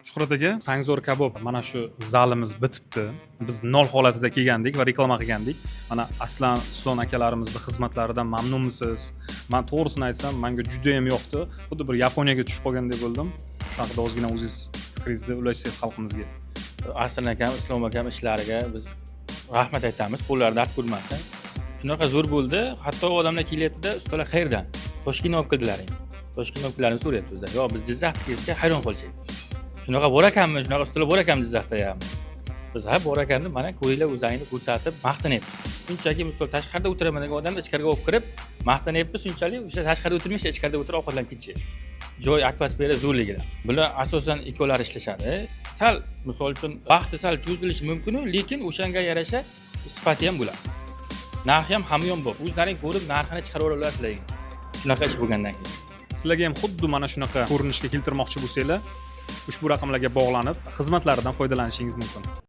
Shuhrat aka, Sangzor kabob mana shu zalimiz bitibdi. Biz nol holatida kelgandik va reklama qilgandik. Mana Aslan, Islom akalarimizni xizmatlaridan mamnunmisiz? Men to'g'risini aytsam, menga juda ham yoqdi. Xuddi bir Yaponiyaga tushib qolgandek bo'ldim. Shu haqida ozgina o'zingiz fikringizni ulashsangiz xalqimizga. Aslan akam, Islom akam ishlariga biz rahmat aytamiz. Qo'llari dard ko'rmasin. Shunaqa zo'r bo'ldi. Hatto odamlar kelyapti-da, ustalar qayerdan? Toshkentdan olib keldilaring. Toshkentdan olib kelganini so'rayapti bizdan. Yo, biz Jizzaxga kelsak hayron qolishadi. Shunaqa bor ekanmi, shunaqa ustalar bor ekanmi Jizzaxda ham. Biz ha bor ekanni mana ko'ringlar o'zlaringni ko'rsatib maqtanyapmiz. Shunchaki misol tashqarida o'tiraman degan odam ichkariga olib kirib maqtanyapmiz, shunchalik o'sha tashqarida o'tirmasa ichkarida o'tirib ovqatlanib ketishadi. Joy atmosfera zo'rligidan. Bular asosan ikkovlari ishlashadi. Sal misol uchun vaqti sal cho'zilishi mumkin, lekin o'shanga yarasha sifati ham bo'ladi. Narxi ham hamyon-bor. O'zlaring ko'rib narxini chiqarib olasizlar. Shunaqa ish bo'lgandan keyin. Sizlarga ham xuddi mana shunaqa ko'rinishga keltirmoqchi bo'lsanglar, ushbu raqamlarga bog'lanib, xizmatlaridan foydalanishingiz mumkin.